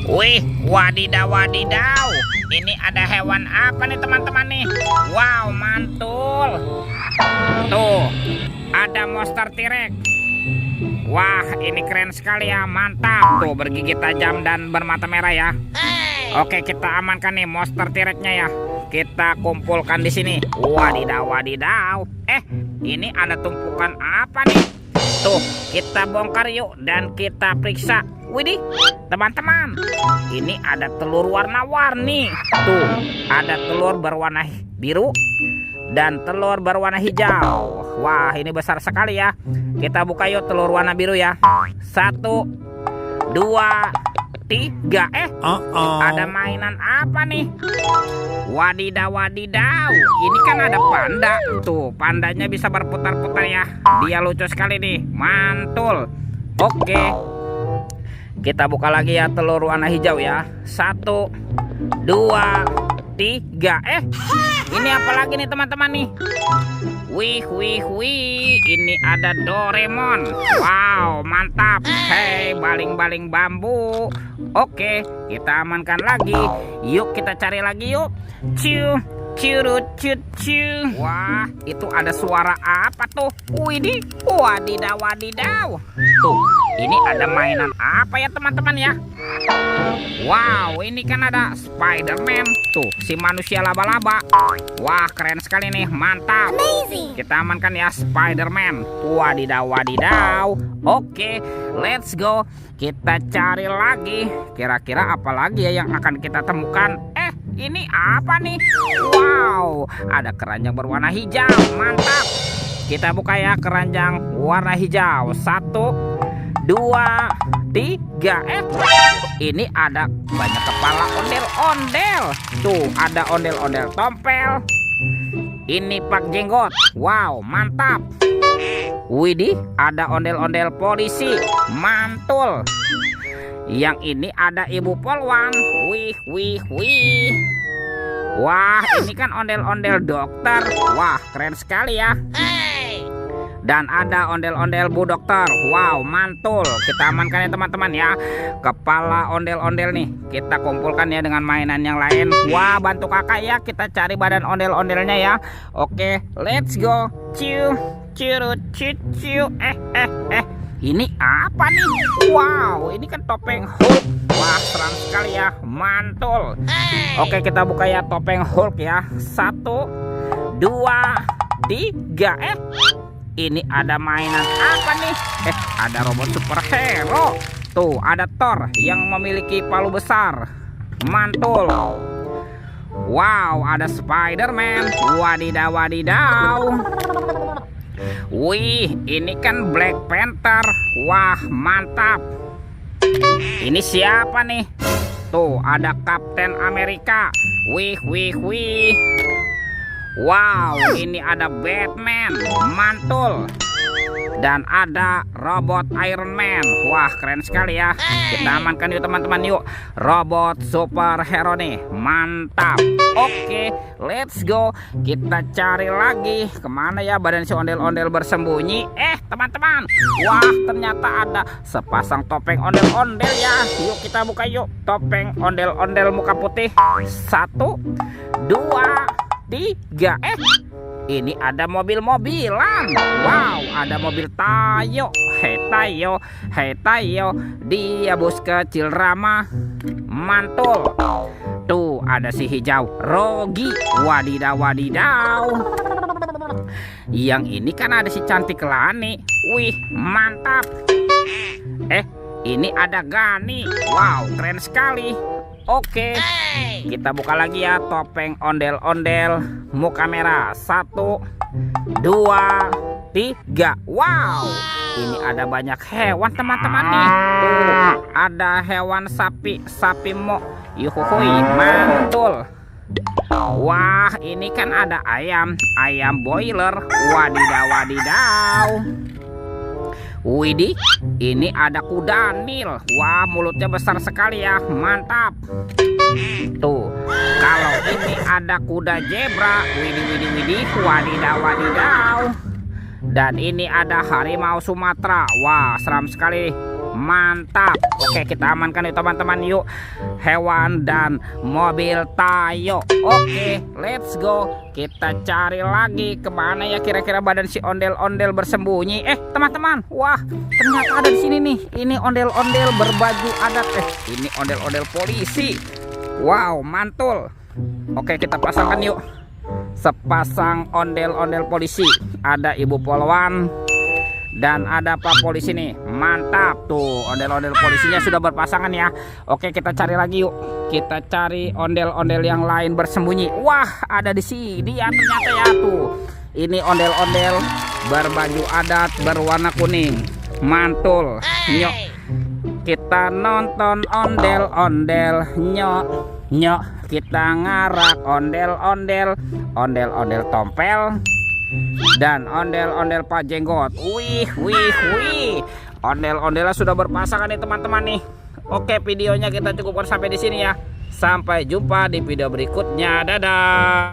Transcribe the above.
Wih, wadidaw wadidaw. Ini ada hewan apa nih teman-teman nih? Wow, mantul. Tuh, ada monster T-Rex. Wah, ini keren sekali ya, mantap. Tuh, bergigi tajam dan bermata merah ya. Oke, kita amankan nih monster T-Rex-nya ya. Kita kumpulkan di sini. Wadidaw wadidaw. Ini ada tumpukan apa nih? Tuh, kita bongkar yuk dan kita periksa. Widih, teman-teman, ini ada telur warna-warni. Tuh, ada telur berwarna biru dan telur berwarna hijau. Wah, ini besar sekali ya. Kita buka yuk telur warna biru ya. 1, 2, 3. Ada mainan apa nih? Wadidaw wadidaw. Ini kan ada panda. Tuh, pandanya bisa berputar-putar ya. Dia lucu sekali nih, mantul. Oke, kita buka lagi ya telur warna hijau ya. 1, 2, 3. Ini apa lagi nih teman-teman nih? Wih. Ini ada Doraemon. Wow, mantap. Hei, baling-baling bambu. Oke, kita amankan lagi. Yuk kita cari lagi yuk. Ciu. Wah, itu ada suara apa tuh? Widih, wadidaw wadidaw. Tuh, ini ada mainan apa ya teman-teman ya? Wow, ini kan ada Spider-Man. Tuh, si manusia laba-laba. Wah, keren sekali nih, mantap. Amazing. Kita amankan ya Spider-Man. Wadidaw wadidaw. Oke, let's go. Kita cari lagi. Kira-kira apa lagi ya yang akan kita temukan? Ini apa nih? Wow, ada keranjang berwarna hijau. Mantap. Kita buka ya keranjang warna hijau. 1, 2, 3. Ini ada banyak kepala ondel-ondel. Tuh, ada ondel-ondel tompel. Ini pak jenggot. Wow, mantap. Widih, ada ondel-ondel polisi. Mantul. Yang ini ada ibu polwan. Wih. Wah, ini kan ondel-ondel dokter. Wah, keren sekali ya. Dan ada ondel-ondel bu dokter. Wow, mantul. Kita amankan ya teman-teman ya. Kepala ondel-ondel nih kita kumpulkan ya dengan mainan yang lain. Wah, bantu kakak ya. Kita cari badan ondel-ondelnya ya. Oke, let's go. Ciu. Ini apa nih? Wow, ini kan topeng Hulk. Wah, keren sekali ya, mantul. Oke, kita buka ya topeng Hulk ya. 1, 2, 3. Ini ada mainan apa nih? Ada robot superhero. Tuh, ada Thor yang memiliki palu besar. Mantul. Wow, ada Spider-Man. Wadidaw wadidaw. Wih, ini kan Black Panther. Wah, mantap. Ini siapa nih? Tuh, ada Kapten Amerika. Wih. Wow, ini ada Batman. Mantul. Dan ada robot Iron Man. Wah, keren sekali ya. Kita amankan yuk teman-teman yuk. Robot superhero nih. Mantap. Oke, let's go. Kita cari lagi. Kemana ya badan si ondel-ondel bersembunyi? Teman-teman. Wah, ternyata ada sepasang topeng ondel-ondel ya. Yuk kita buka yuk. Topeng ondel-ondel muka putih. 1, 2, 3. Ini ada mobil-mobilan. Wow, ada mobil Tayo. Hei Tayo, dia bus kecil ramah. Mantul. Tuh, ada si hijau Rogi. Wadidaw wadidaw. Yang ini kan ada si cantik Lani. Wih, mantap. Ini ada Gani. Wow, keren sekali. Oke, kita buka lagi ya topeng ondel-ondel muka merah. 1, 2, 3. Wow, ini ada banyak hewan teman-teman nih. Tuh, ada hewan sapi mo. Yuhuhui, mantul. Wah, ini kan ada ayam boiler. Wadidaw wadidaw. Widih, ini ada kuda Nil. Wah, mulutnya besar sekali ya, mantap. Tuh, kalau ini ada kuda zebra. Widih, wadidaw wadidaw. Dan ini ada harimau Sumatera. Wah, seram sekali, Mantap. Oke, kita amankan yuk teman-teman yuk. Hewan dan mobil Tayo. Oke, let's go. Kita cari lagi kemana ya kira-kira badan si ondel-ondel bersembunyi. Teman-teman, wah ternyata ada di sini nih. Ini ondel-ondel berbaju adat. Ini ondel-ondel polisi. Wow, mantul. Oke, kita pasangkan yuk. Sepasang ondel-ondel polisi. Ada Ibu Polwan dan ada Pak Polisi nih. Mantap tuh, ondel-ondel polisinya sudah berpasangan ya. Oke, kita cari lagi yuk. Kita cari ondel-ondel yang lain bersembunyi. Wah, ada di sini ya ternyata ya tuh. Ini ondel-ondel berbaju adat berwarna kuning. Mantul. Nyok. Kita nonton ondel-ondel. Nyok. Nyok. Kita ngarak ondel-ondel. Ondel-ondel tompel dan ondel-ondel Pak Jenggot. Wih, wih, wih. Ondel-ondelnya sudah berpasangan nih teman-teman nih. Oke, videonya kita cukupkan sampai di sini ya. Sampai jumpa di video berikutnya. Dadah.